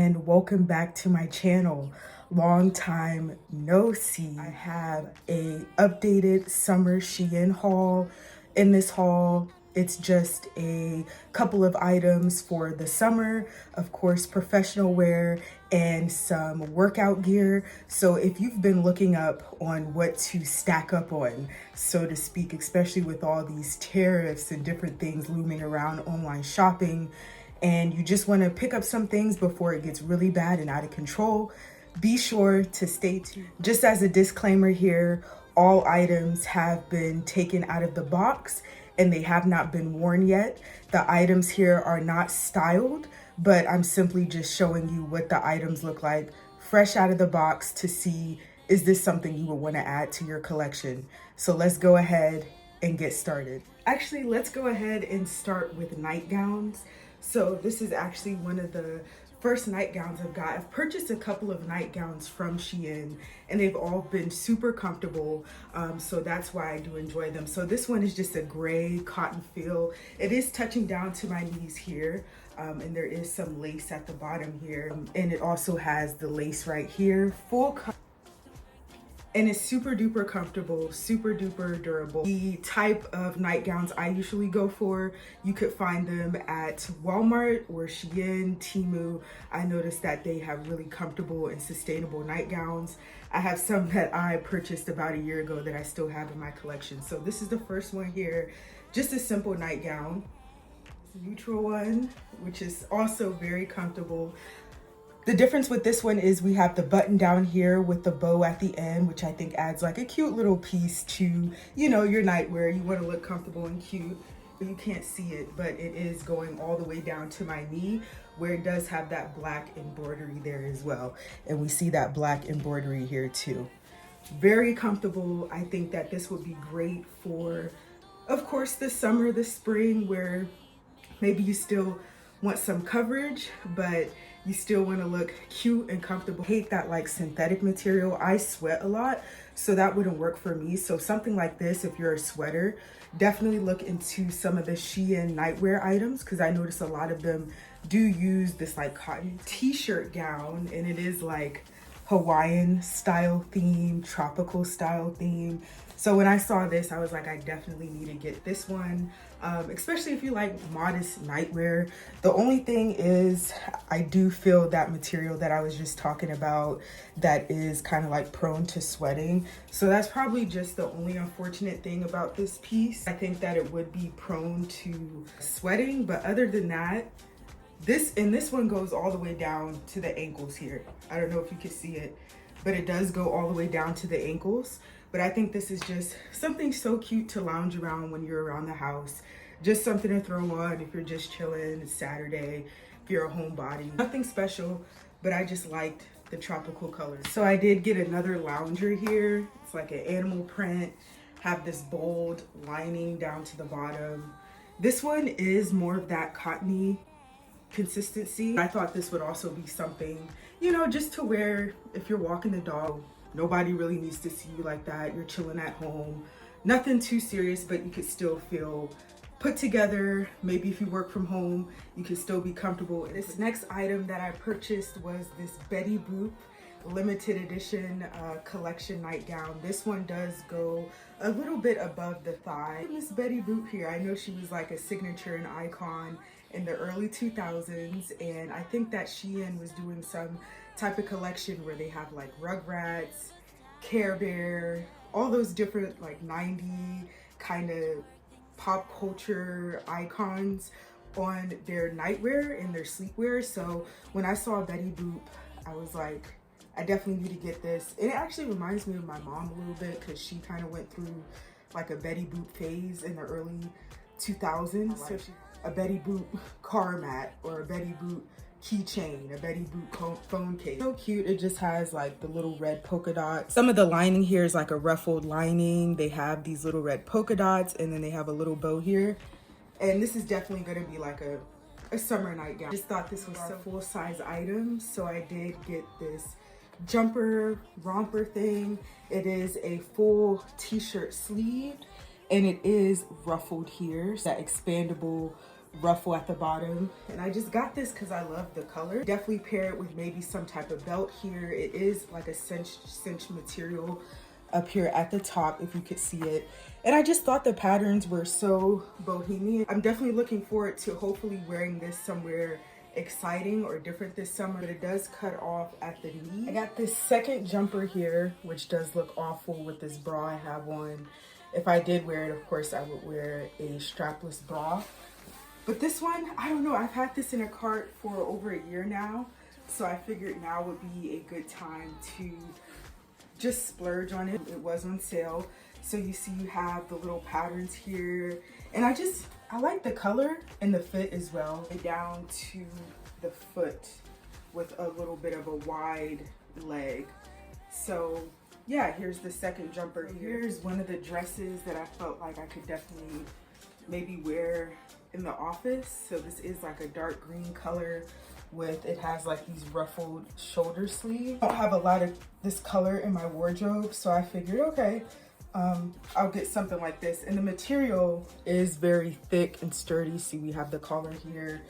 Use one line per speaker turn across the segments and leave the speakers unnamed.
and welcome back to my channel. Long time no see. I have a updated summer Shein haul. In this haul, it's just a couple of items for the summer, of course, professional wear and some workout gear. So if you've been looking up on what to stack up on, so to speak, especially with all these tariffs and different things looming around online shopping, and you just want to pick up some things before it gets really bad and out of control, be sure to stay tuned. Just as a disclaimer here, all items have been taken out of the box and they have not been worn yet. The items here are not styled, but I'm simply just showing you what the items look like fresh out of the box to see, is this something you would want to add to your collection? So let's go ahead and get started. Actually, let's go ahead and start with nightgowns. So this is actually one of the first nightgowns I've got. I've purchased a couple of nightgowns from Shein and they've all been super comfortable. So that's why I do enjoy them. So this one is just a gray cotton feel. It is touching down to my knees here. And there is some lace at the bottom here. And it also has the lace right here, and it's super duper comfortable, super duper durable. The type of nightgowns I usually go for, you could find them at Walmart or Shein, Temu. I noticed that they have really comfortable and sustainable nightgowns. I have some that I purchased about a year ago that I still have in my collection. So this is the first one here, just a simple nightgown. Neutral one, which is also very comfortable. The difference with this one is we have the button down here with the bow at the end, which I think adds like a cute little piece to, you know, your nightwear. You want to look comfortable and cute, but you can't see it, but it is going all the way down to my knee, where it does have that black embroidery there as well. And we see that black embroidery here too. Very comfortable. I think that this would be great for, of course, the summer, the spring, where maybe you still want some coverage, but you still want to look cute and comfortable. I hate that like synthetic material. I sweat a lot, so that wouldn't work for me. So something like this, if you're a sweater, definitely look into some of the Shein nightwear items, because I notice a lot of them do use this like cotton t-shirt gown, and it is like Hawaiian style theme, tropical style theme. So when I saw this, I was like, I definitely need to get this one, especially if you like modest nightwear. The only thing is, I do feel that material that I was just talking about that is kind of like prone to sweating. So that's probably just the only unfortunate thing about this piece. I think that it would be prone to sweating, but other than that, this one goes all the way down to the ankles here. I don't know if you can see it, but it does go all the way down to the ankles. But I think this is just something so cute to lounge around when you're around the house. Just something to throw on if you're just chilling, it's Saturday, if you're a homebody. Nothing special, but I just liked the tropical colors. So I did get another lounger here. It's like an animal print, have this bold lining down to the bottom. This one is more of that cottony consistency. I thought this would also be something, you know, just to wear if you're walking the dog. Nobody really needs to see you like that. You're chilling at home. Nothing too serious, but you could still feel put together. Maybe if you work from home, you can still be comfortable. This next item that I purchased was this Betty Boop limited edition collection nightgown. This one does go a little bit above the thigh. Miss Betty Boop here, I know she was like a signature and icon in the early 2000s, and I think that Shein was doing some type of collection where they have like Rugrats, Care Bear, all those different like 90 kind of pop culture icons on their nightwear and their sleepwear. So when I saw Betty Boop, I was like, I definitely need to get this. And it actually reminds me of my mom a little bit, because she kind of went through like a Betty Boop phase in the early 2000s. So a Betty Boop car mat or a Betty Boop keychain, a Betty Boop phone case. So cute. It just has like the little red polka dots. Some of the lining here is like a ruffled lining. They have these little red polka dots, and then they have a little bow here. And this is definitely going to be like a summer nightgown. Just thought this was a full-size item, so I did get this jumper romper thing. It is a full t-shirt sleeved, and it is ruffled here. So that expandable ruffle at the bottom, and I just got this because I love the color. Definitely pair it with maybe some type of belt here. It is like a cinch material up here at the top, if you could see it, and I just thought the patterns were so bohemian. I'm definitely looking forward to hopefully wearing this somewhere exciting or different this summer, but it does cut off at the knee. I got this second jumper here, which does look awful with this bra I have on. If I did wear it, of course I would wear a strapless bra. But this one, I don't know, I've had this in a cart for over a year now, so I figured now would be a good time to just splurge on it. It was on sale. So you see you have the little patterns here, and I like the color and the fit as well. Down to the foot with a little bit of a wide leg. So yeah, here's the second jumper. Here's one of the dresses that I felt like I could definitely maybe wear in the office. So this is like a dark green color with, it has like these ruffled shoulder sleeves. I don't have a lot of this color in my wardrobe, so I figured, okay, I'll get something like this. And the material is very thick and sturdy. See, we have the collar here.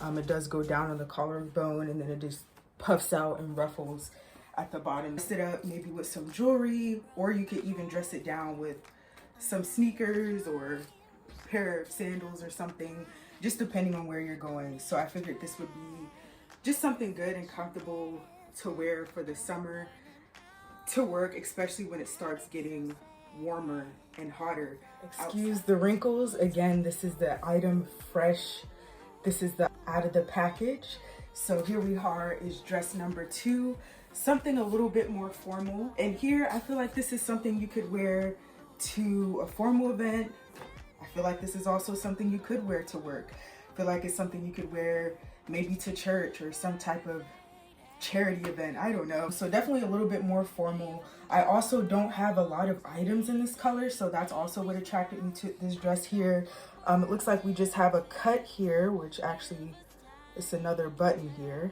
It does go down on the collarbone, and then it just puffs out and ruffles at the bottom. Dress it up maybe with some jewelry, or you could even dress it down with some sneakers or a pair of sandals or something, just depending on where you're going. So I figured this would be just something good and comfortable to wear for the summer, to work, especially when it starts getting warmer and hotter. Excuse the wrinkles. Again, this is the item fresh. This is the out of the package. So here we are, is dress number 2, something a little bit more formal. And here I feel like this is something you could wear to a formal event. I feel like this is also something you could wear to work. I feel like it's something you could wear maybe to church or some type of charity event, I don't know. So definitely a little bit more formal. I also don't have a lot of items in this color, so that's also what attracted me to this dress here. It looks like we just have a cut here, which actually is another button here.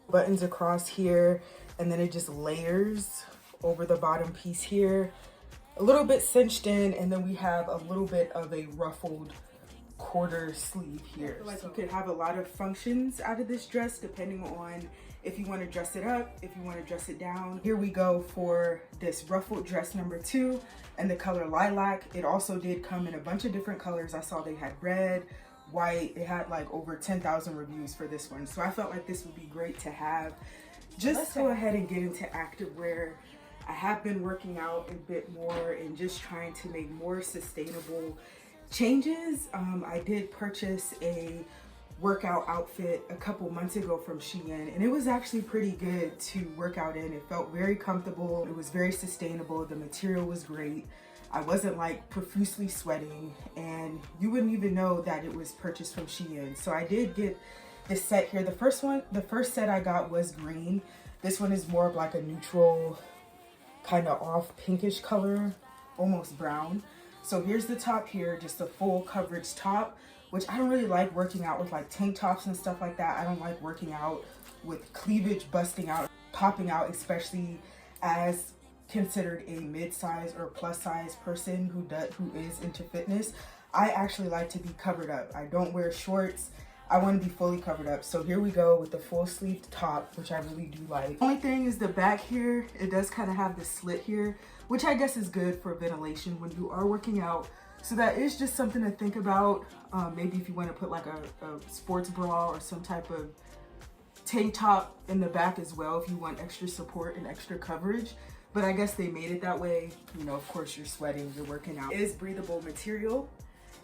Buttons across here, and then it just layers over the bottom piece here. A little bit cinched in, and then we have a little bit of a ruffled quarter sleeve here. Like you could have a lot of functions out of this dress depending on if you want to dress it up, if you want to dress it down. Here we go for this ruffled dress number 2 and the color lilac. It also did come in a bunch of different colors. I saw they had red, white. It had like over 10,000 reviews for this one, so I felt like this would be great to have. Just go ahead and get into activewear. I have been working out a bit more and just trying to make more sustainable changes. I did purchase a workout outfit a couple months ago from Shein, and it was actually pretty good to work out in. It felt very comfortable. It was very sustainable. The material was great. I wasn't like profusely sweating, and you wouldn't even know that it was purchased from Shein. So I did get this set here. The first set I got was green. This one is more of like a neutral, kind of off pinkish color, almost brown. So here's the top here, just a full coverage top, which I don't really like working out with like tank tops and stuff like that. I don't like working out with cleavage busting out, popping out, especially as considered a mid-size or plus size person who is into fitness. I actually like to be covered up. I don't wear shorts. I want to be fully covered up. So here we go with the full sleeved top, which I really do like. Only thing is the back here, it does kind of have the slit here, which I guess is good for ventilation when you are working out. So that is just something to think about. Maybe if you want to put like a sports bra or some type of tank top in the back as well, if you want extra support and extra coverage. But I guess they made it that way. You know, of course you're sweating, you're working out. It is breathable material.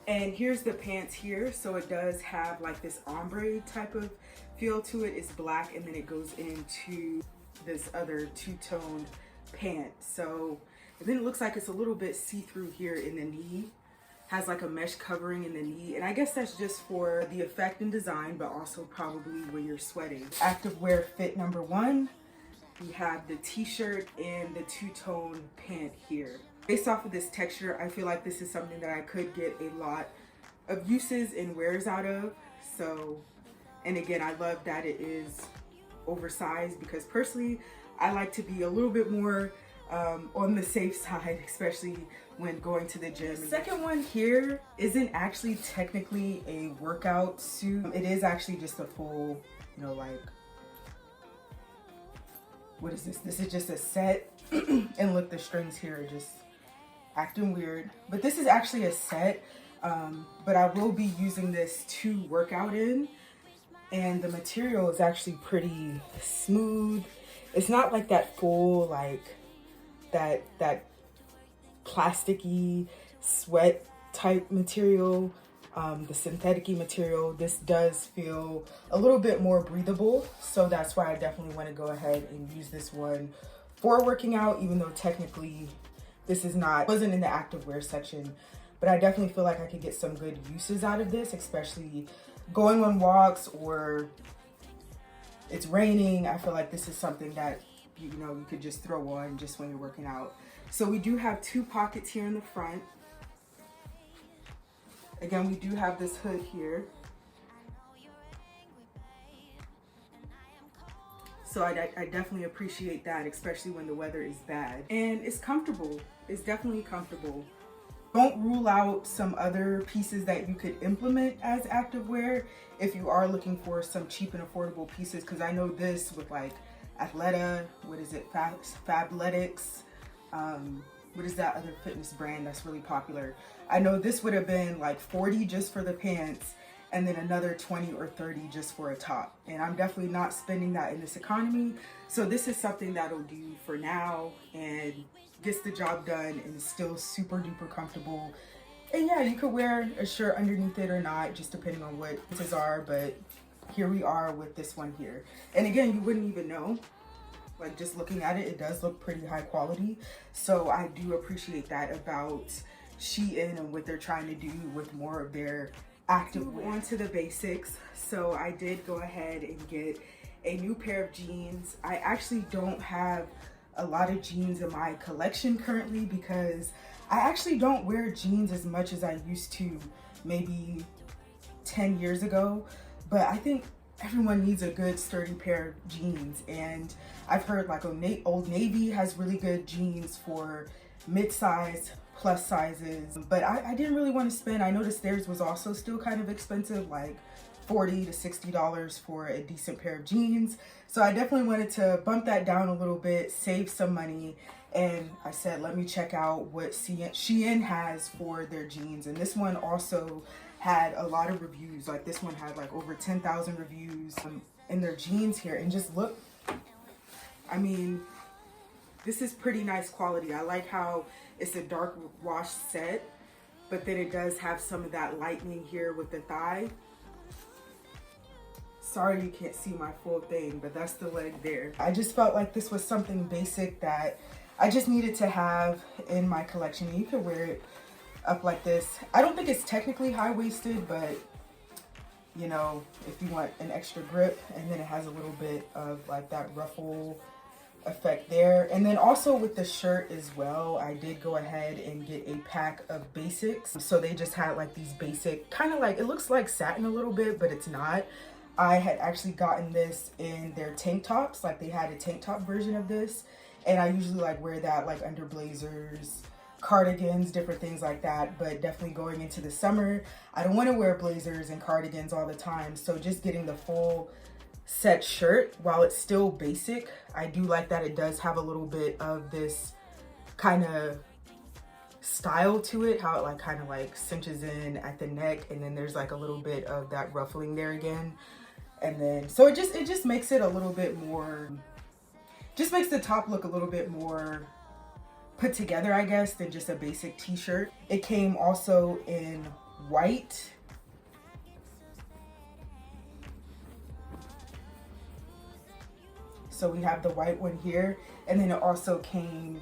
And here's the pants here. So it does have like this ombre type of feel to it. It's black, and then it goes into this other two-toned pant. So, and then it looks like it's a little bit see-through here in the knee. Has like a mesh covering in the knee. And I guess that's just for the effect and design, but also probably when you're sweating. Activewear fit number 1. We have the t-shirt and the two-tone pant here. Based off of this texture, I feel like this is something that I could get a lot of uses and wears out of. So, and again, I love that it is oversized, because personally, I like to be a little bit more on the safe side, especially when going to the gym. The second one here isn't actually technically a workout suit. It is actually just a full, you know, like, what is this? This is just a set. And look, the strings here are just acting weird. But this is actually a set. But I will be using this to work out in. And the material is actually pretty smooth. It's not like that full, like, that plasticky sweat type material, the synthetic-y material. This does feel a little bit more breathable, so that's why I definitely want to go ahead and use this one for working out, even though technically this wasn't in the activewear section, but I definitely feel like I could get some good uses out of this, especially going on walks or it's raining. I feel like this is something that you could just throw on just when you're working out. So we do have 2 pockets here in the front. Again, we do have this hood here. So I definitely appreciate that, especially when the weather is bad. And it's comfortable. It's definitely comfortable. Don't rule out some other pieces that you could implement as activewear if you are looking for some cheap and affordable pieces, because I know this with like Athleta, what is it, Fabletics, what is that other fitness brand that's really popular? I know this would have been like 40 just for the pants and then another 20 or 30 just for a top. And I'm definitely not spending that in this economy. So this is something that'll do for now and gets the job done and is still super duper comfortable. And yeah, you could wear a shirt underneath it or not, just depending on what pieces are, but here we are with this one here. And again, you wouldn't even know. Like, just looking at it, it does look pretty high quality. So I do appreciate that about Shein and what they're trying to do with more of their activewear. On to the basics. So I did go ahead and get a new pair of jeans. I actually don't have a lot of jeans in my collection currently because I actually don't wear jeans as much as I used to maybe 10 years ago. But I think everyone needs a good sturdy pair of jeans, and I've heard like Old Navy has really good jeans for mid-size, plus sizes, but I didn't really want to spend. I noticed theirs was also still kind of expensive, like $40 to $60 for a decent pair of jeans. So I definitely wanted to bump that down a little bit, save some money, and I said let me check out what Shein has for their jeans. And this one also had a lot of reviews. Like, this one had like over 10,000 reviews in their jeans here. And just look, I mean, this is pretty nice quality. I like how it's a dark wash set, but then it does have some of that lightening here with the thigh. Sorry you can't see my full thing, but that's the leg there. I just felt like this was something basic that I just needed to have in my collection. You could wear it up like this. I don't think it's technically high-waisted, but you know, if you want an extra grip, and then it has a little bit of like that ruffle effect there. And then also with the shirt as well, I did go ahead and get a pack of basics. So they just had like these basic, kind of like, it looks like satin a little bit, but it's not. I had actually gotten this in their tank tops. Like, they had a tank top version of this, and I usually like wear that like under blazers, cardigans, different things like that. But definitely going into the summer, I don't want to wear blazers and cardigans all the time. So just getting the full set shirt, while it's still basic, I do like that it does have a little bit of this kind of style to it, how it like kind of like cinches in at the neck, and then there's like a little bit of that ruffling there again. And then so it just makes it a little bit more, just makes the top look a little bit more put together, I guess, than just a basic t-shirt. It came also in white. So we have the white one here, and then it also came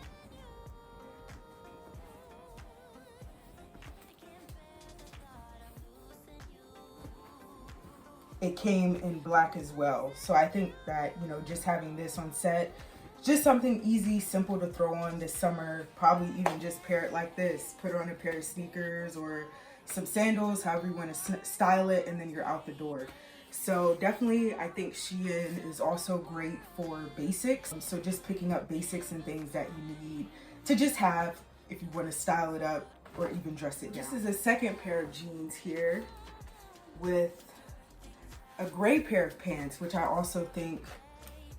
in black as well. So I think that, you know, just having this on set, just something easy, simple to throw on this summer. Probably even just pair it like this, put on a pair of sneakers or some sandals, however you want to style it, and then you're out the door. So definitely, I think Shein is also great for basics. So just picking up basics and things that you need to just have if you want to style it up or even dress it down. This is a second pair of jeans here with a gray pair of pants, which I also think,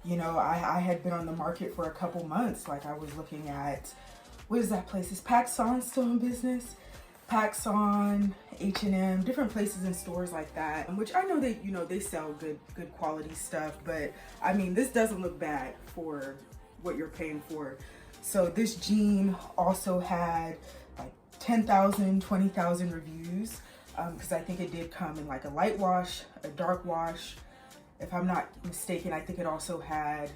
you know, I had been on the market for a couple months. Like I was looking at, what is that place? Is PacSun still in business? PacSun, H&M, different places and stores like that, which I know they, you know, they sell good quality stuff, but I mean, this doesn't look bad for what you're paying for. So this jean also had like 10,000, 20,000 reviews, because I think it did come in like a light wash, a dark wash. If I'm not mistaken, I think it also had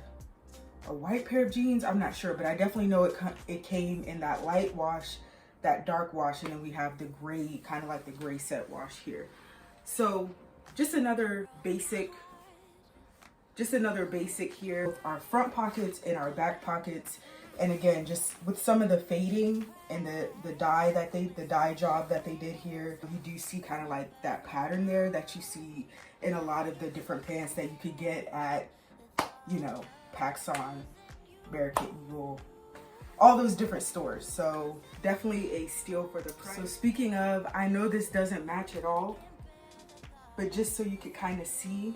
a white pair of jeans. I'm not sure, but I definitely know it came in that light wash, that dark wash, and then we have the gray, kind of like the gray set wash here. So just another basic here with our front pockets and our back pockets. And again, just with some of the fading and the dye job that they did here, you do see kind of like that pattern there that you see in a lot of the different pants that you could get at, you know, PacSun, Barricade Eagle, all those different stores. So definitely a steal for the price. So speaking of, I know this doesn't match at all, but just so you could kind of see,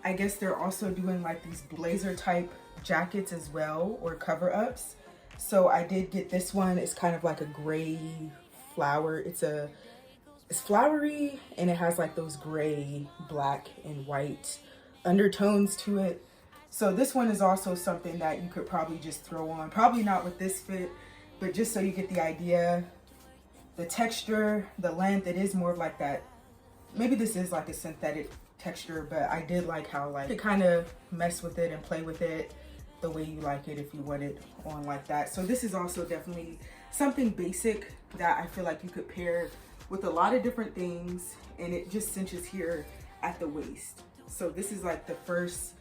I guess they're also doing like these blazer type jackets as well, or cover ups. So I did get this one. It's kind of like a gray flower. It's flowery and it has like those gray, black and white undertones to it. So this one is also something that you could probably just throw on, probably not with this fit, but just so you get the idea, the texture, the length, it is more of like that. Maybe this is like a synthetic texture, but I did like how like you kind of mess with it and play with it the way you like it if you want it on like that. So this is also definitely something basic that I feel like you could pair with a lot of different things, and it just cinches here at the waist. So this is like the first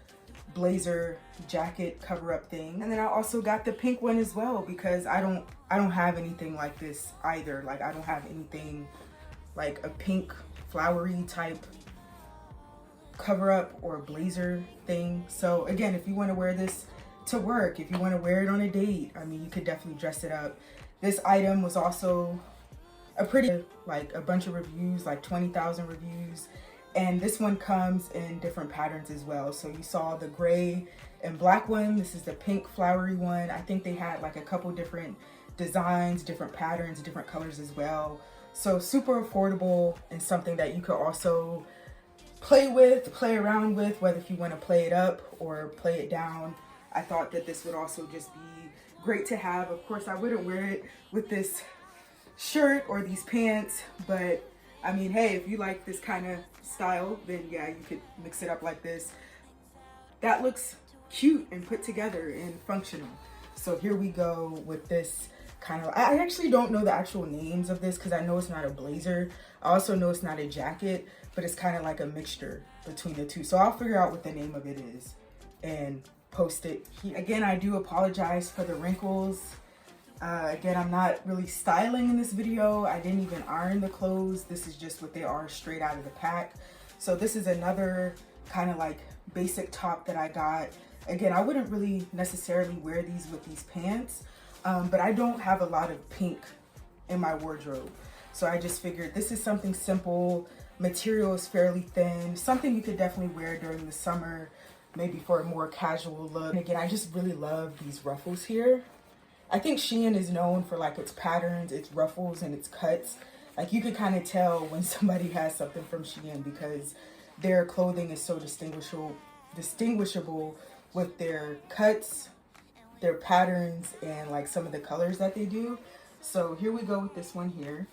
blazer jacket cover up thing. And then I also got the pink one as well, because I don't have anything like this either. Like I don't have anything like a pink flowery type cover up or blazer thing. So again, if you want to wear this to work, if you want to wear it on a date, I mean, you could definitely dress it up. This item was also a pretty, like a bunch of reviews, like 20,000 reviews. And this one comes in different patterns as well. So you saw the gray and black one. This is the pink flowery one. I think they had like a couple different designs, different patterns, different colors as well. So super affordable, and something that you could also play around with, whether if you want to play it up or play it down. I thought that this would also just be great to have. Of course, I wouldn't wear it with this shirt or these pants, but I mean, hey, if you like this kind of style, then yeah, you could mix it up like this. That looks cute and put together and functional. So here we go with this kind of, I actually don't know the actual names of this because I know it's not a blazer. I also know it's not a jacket, but it's kind of like a mixture between the two. So I'll figure out what the name of it is and post it here. Again, I do apologize for the wrinkles. Again, I'm not really styling in this video. I didn't even iron the clothes. This is just what they are straight out of the pack. So this is another kind of like basic top that I got. Again, I wouldn't really necessarily wear these with these pants, but I don't have a lot of pink in my wardrobe. So I just figured this is something simple. Material is fairly thin, something you could definitely wear during the summer, maybe for a more casual look. And again, I just really love these ruffles here. I think Shein is known for like its patterns, its ruffles, and its cuts. Like you can kind of tell when somebody has something from Shein because their clothing is so distinguishable with their cuts, their patterns, and like some of the colors that they do. So here we go with this one here.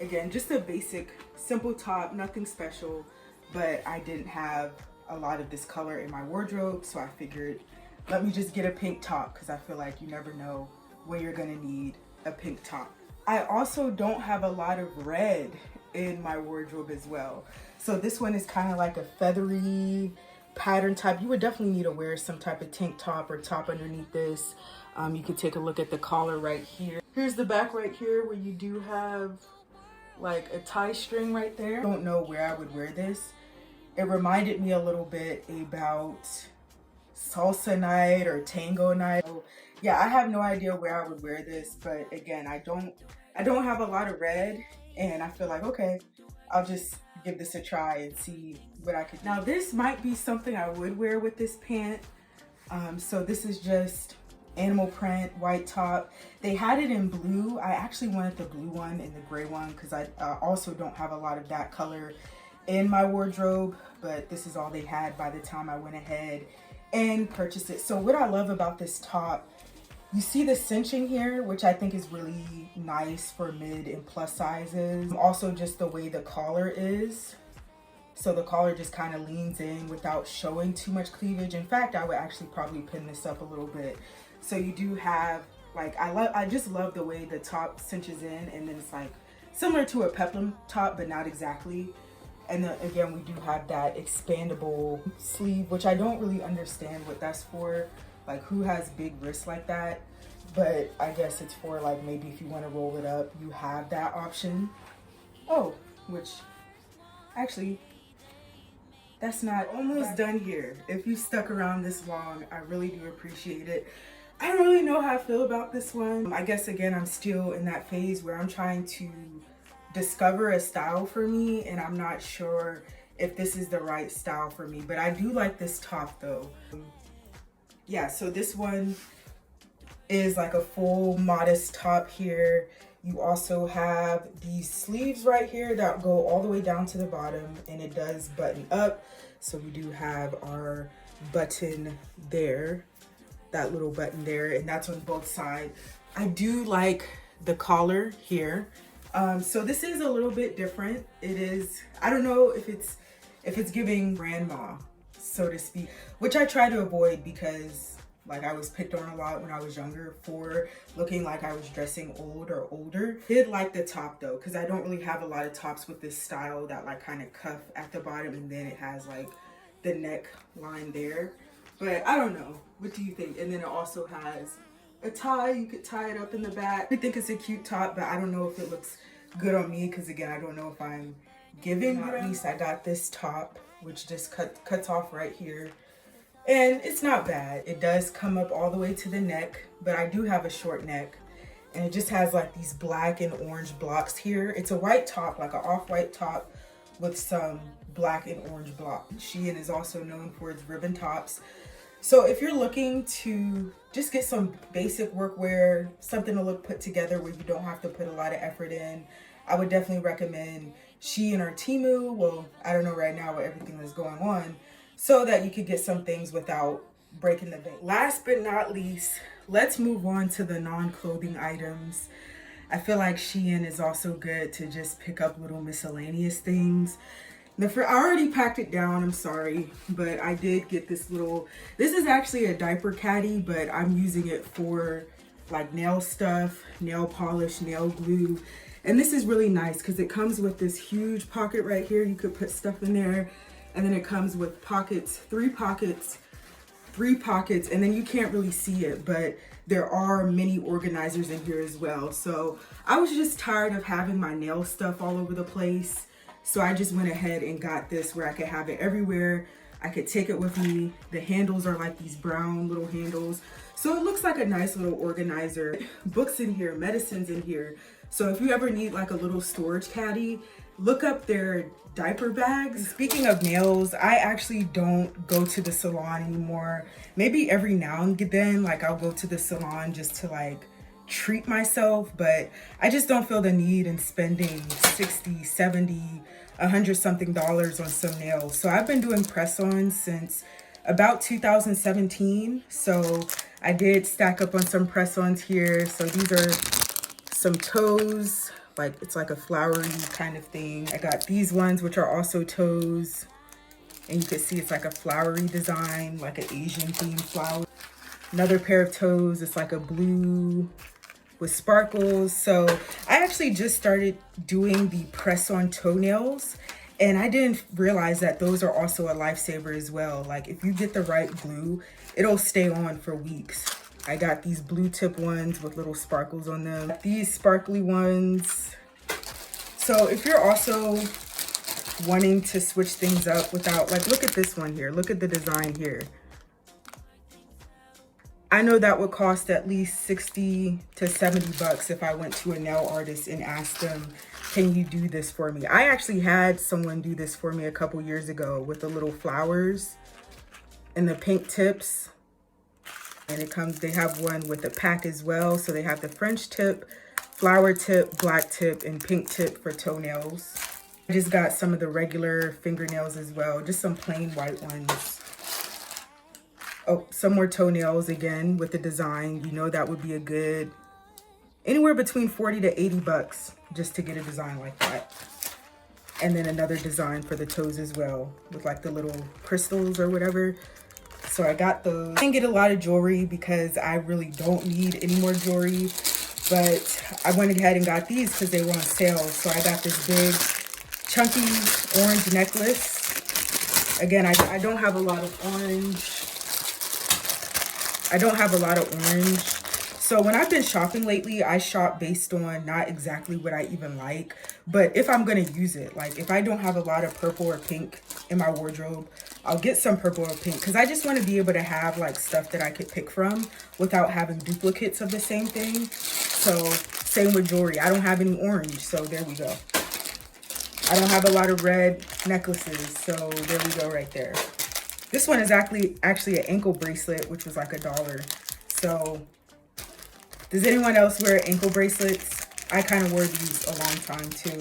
Again, just a basic, simple top, nothing special, but I didn't have a lot of this color in my wardrobe, so I figured let me just get a pink top because I feel like you never know when you're gonna need a pink top. I also don't have a lot of red in my wardrobe as well. So this one is kind of like a feathery pattern type. You would definitely need to wear some type of tank top or top underneath this. You can take a look at the collar right here. Here's the back right here where you do have like a tie string right there. I don't know where I would wear this. It reminded me a little bit about salsa night or tango night. So, yeah, I have no idea where I would wear this, but again, I don't have a lot of red, and I feel like, okay, I'll just give this a try and see what I could. Now this might be something I would wear with this pant. So this is just animal print, white top. They had it in blue. I actually wanted the blue one and the gray one because I also don't have a lot of that color in my wardrobe, but this is all they had by the time I went ahead and purchased it. So what I love about this top, you see the cinching here, which I think is really nice for mid and plus sizes. Also just the way the collar is. So the collar just kind of leans in without showing too much cleavage. In fact, I would actually probably pin this up a little bit. So you do have, like, I just love the way the top cinches in, and then it's like similar to a peplum top, but not exactly. And then again, we do have that expandable sleeve, which I don't really understand what that's for. Like, who has big wrists like that? But I guess it's for, like, maybe if you want to roll it up, you have that option. Oh, which actually, that's not almost done here. If you stuck around this long, I really do appreciate it. I don't really know how I feel about this one. I guess again, I'm still in that phase where I'm trying to discover a style for me, and I'm not sure if this is the right style for me, but I do like this top though. Yeah, so this one is like a full modest top here. You also have these sleeves right here that go all the way down to the bottom, and it does button up. So we do have our button there, that little button there, and that's on both sides. I do like the collar here. So this is a little bit different. It is, I don't know if it's giving grandma, so to speak, which I try to avoid because like I was picked on a lot when I was younger for looking like I was dressing old or older. Did like the top though, because I don't really have a lot of tops with this style that like kind of cuff at the bottom and then it has like the neck line there. But I don't know, what do you think? And then it also has a tie, you could tie it up in the back. I think it's a cute top, but I don't know if it looks good on me because again, I don't know if I'm giving. At least I got this top, which just cuts off right here. And it's not bad. It does come up all the way to the neck, but I do have a short neck. And it just has like these black and orange blocks here. It's a white top, like an off-white top with some black and orange blocks. Shein is also known for its ribbon tops. So if you're looking to just get some basic workwear, something to look put together where you don't have to put a lot of effort in, I would definitely recommend Shein or Temu. Well, I don't know right now with everything that's going on, so that you could get some things without breaking the bank. Last but not least, let's move on to the non-clothing items. I feel like Shein is also good to just pick up little miscellaneous things. I already packed it down, I'm sorry, but I did get this is actually a diaper caddy, but I'm using it for like nail stuff, nail polish, nail glue. And this is really nice because it comes with this huge pocket right here. You could put stuff in there. And then it comes with pockets, three pockets, and then you can't really see it, but there are mini organizers in here as well. So I was just tired of having my nail stuff all over the place. So I just went ahead and got this where I could have it everywhere. I could take it with me. The handles are like these brown little handles. So it looks like a nice little organizer. Books in here, medicines in here. So if you ever need like a little storage caddy, look up their diaper bags. Speaking of nails, I actually don't go to the salon anymore. Maybe every now and then, like I'll go to the salon just to like treat myself, but I just don't feel the need in spending $60, $70, $100 something on some nails. So I've been doing press-ons since about 2017. So I did stack up on some press-ons here. So these are some toes, like it's like a flowery kind of thing. I got these ones, which are also toes. And you can see it's like a flowery design, like an Asian themed flower. Another pair of toes, it's like a blue with sparkles. So I actually just started doing the press-on toenails, and I didn't realize that those are also a lifesaver as well. Like if you get the right glue, it'll stay on for weeks. I got these blue tip ones with little sparkles on them. These sparkly ones. So if you're also wanting to switch things up without, like, look at this one here. Look at the design here. I know that would cost at least 60 to 70 bucks if I went to a nail artist and asked them, can you do this for me? I actually had someone do this for me a couple years ago with the little flowers and the pink tips. And it comes, they have one with a pack as well. So they have the French tip, flower tip, black tip, and pink tip for toenails. I just got some of the regular fingernails as well, just some plain white ones. Oh, some more toenails again with the design. You know that would be a good, anywhere between 40 to 80 bucks just to get a design like that. And then another design for the toes as well with like the little crystals or whatever. So I got those. I didn't get a lot of jewelry because I really don't need any more jewelry, but I went ahead and got these because they were on sale. So I got this big chunky orange necklace. Again, I don't have a lot of orange. So when I've been shopping lately, I shop based on not exactly what I even like, but if I'm gonna use it, like if I don't have a lot of purple or pink in my wardrobe, I'll get some purple or pink because I just want to be able to have like stuff that I could pick from without having duplicates of the same thing. So same with jewelry. I don't have any orange, so there we go. I don't have a lot of red necklaces, so there we go right there. This one is actually an ankle bracelet, which was like $1. So does anyone else wear ankle bracelets? I kind of wore these a long time too,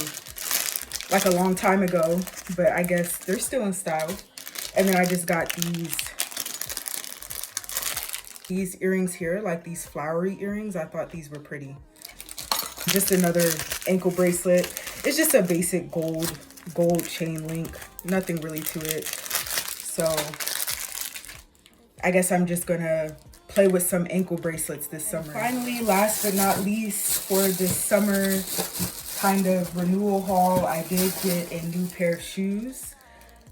like a long time ago, but I guess they're still in style. And then I just got these earrings here, like these flowery earrings. I thought these were pretty. Just another ankle bracelet. It's just a basic gold chain link, nothing really to it. So I guess I'm just gonna play with some ankle bracelets this summer. Finally, last but not least, for this summer kind of renewal haul, I did get a new pair of shoes.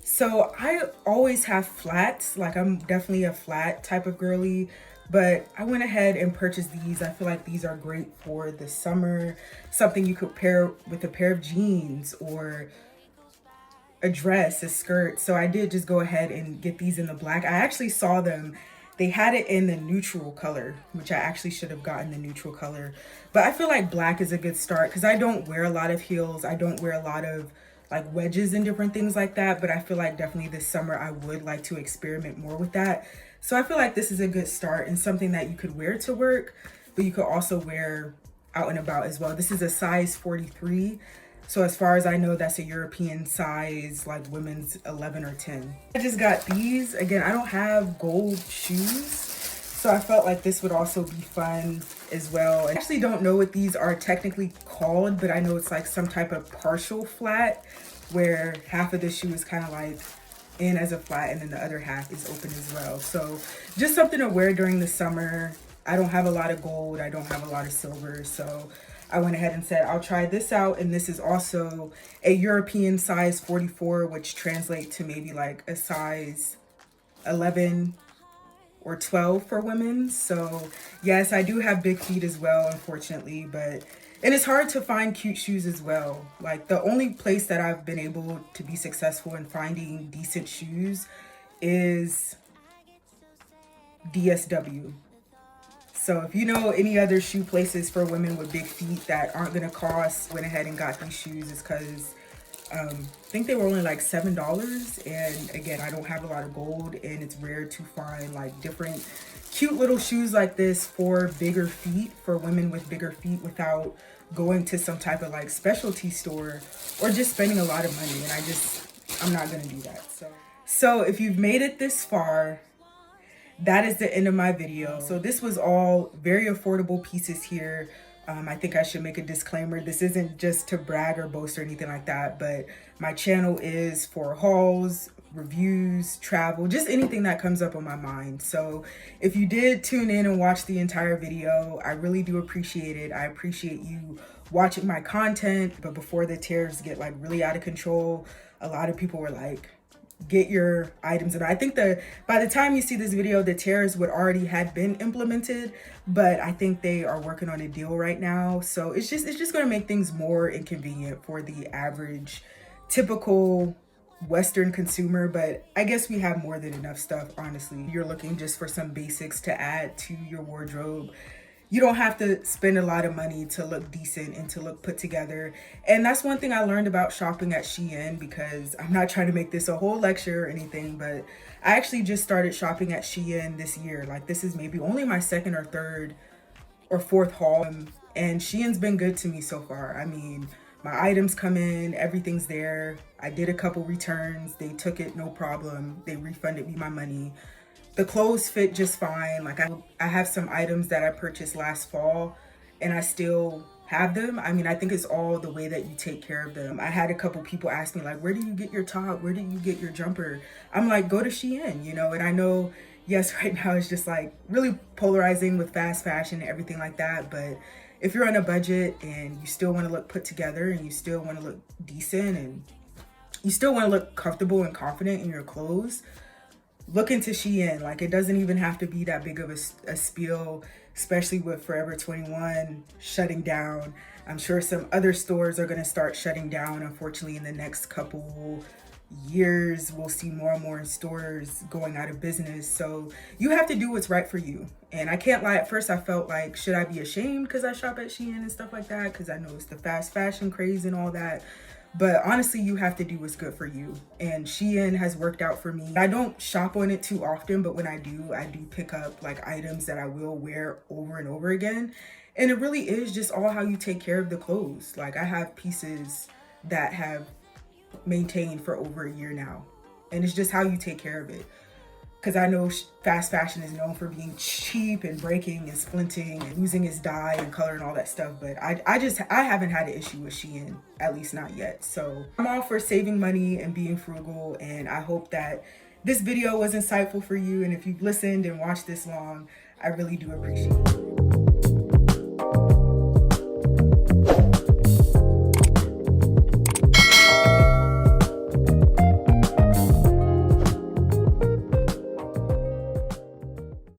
So I always have flats, like I'm definitely a flat type of girly, but I went ahead and purchased these. I feel like these are great for the summer, something you could pair with a pair of jeans or a dress, a skirt. So I did just go ahead and get these in the black. I actually saw them. They had it in the neutral color, which I actually should have gotten the neutral color. But I feel like black is a good start because I don't wear a lot of heels. I don't wear a lot of like wedges and different things like that. But I feel like definitely this summer I would like to experiment more with that. So I feel like this is a good start and something that you could wear to work, but you could also wear out and about as well. This is a size 43. So as far as I know, that's a European size, like women's 11 or 10. I just got these. Again, I don't have gold shoes, so I felt like this would also be fun as well. I actually don't know what these are technically called, but I know it's like some type of partial flat where half of the shoe is kind of like in as a flat and then the other half is open as well. So just something to wear during the summer. I don't have a lot of gold. I don't have a lot of silver, so I went ahead and said, I'll try this out. And this is also a European size 44, which translates to maybe like a size 11 or 12 for women. So yes, I do have big feet as well, unfortunately, and it's hard to find cute shoes as well. Like the only place that I've been able to be successful in finding decent shoes is DSW. So if you know any other shoe places for women with big feet that aren't gonna cost, went ahead and got these shoes is because I think they were only like $7. And again, I don't have a lot of gold and it's rare to find like different cute little shoes like this for bigger feet, for women with bigger feet without going to some type of like specialty store or just spending a lot of money. And I'm not gonna do that. So if you've made it this far, that is the end of my video. So this was all very affordable pieces here. I think I should make a disclaimer. This isn't just to brag or boast or anything like that, but my channel is for hauls, reviews, travel, just anything that comes up on my mind. So if you did tune in and watch the entire video, I really do appreciate it. I appreciate you watching my content. But before the tariffs get like really out of control, a lot of people were like, get your items. And I think by the time you see this video, the tariffs would already had been implemented, but I think they are working on a deal right now. So it's just going to make things more inconvenient for the average typical Western consumer. But I guess we have more than enough stuff, honestly. You're looking just for some basics to add to your wardrobe. You don't have to spend a lot of money to look decent and to look put together. And that's one thing I learned about shopping at Shein, because I'm not trying to make this a whole lecture or anything, but I actually just started shopping at Shein this year. Like, this is maybe only my second or third or fourth haul. And Shein's been good to me so far. I mean, my items come in, everything's there. I did a couple returns. They took it, no problem. They refunded me my money. The clothes fit just fine. Like, I have some items that I purchased last fall and I still have them. I mean, I think it's all the way that you take care of them. I had a couple people ask me, like, where do you get your top? Where do you get your jumper? I'm like, go to Shein, you know? And I know, yes, right now it's just like really polarizing with fast fashion and everything like that. But if you're on a budget and you still want to look put together and you still want to look decent and you still want to look comfortable and confident in your clothes, look into Shein. Like, it doesn't even have to be that big of a spiel, especially with Forever 21 shutting down. I'm sure some other stores are going to start shutting down. Unfortunately, in the next couple years, we'll see more and more stores going out of business. So you have to do what's right for you. And I can't lie, at first I felt like, should I be ashamed because I shop at Shein and stuff like that? Because I know it's the fast fashion craze and all that. But honestly, you have to do what's good for you. And Shein has worked out for me. I don't shop on it too often, but when I do pick up like items that I will wear over and over again. And it really is just all how you take care of the clothes. Like, I have pieces that have maintained for over a year now. And it's just how you take care of it. Because I know fast fashion is known for being cheap and breaking and splinting and losing its dye and color and all that stuff. But I haven't had an issue with Shein, at least not yet. So I'm all for saving money and being frugal. And I hope that this video was insightful for you. And if you've listened and watched this long, I really do appreciate it.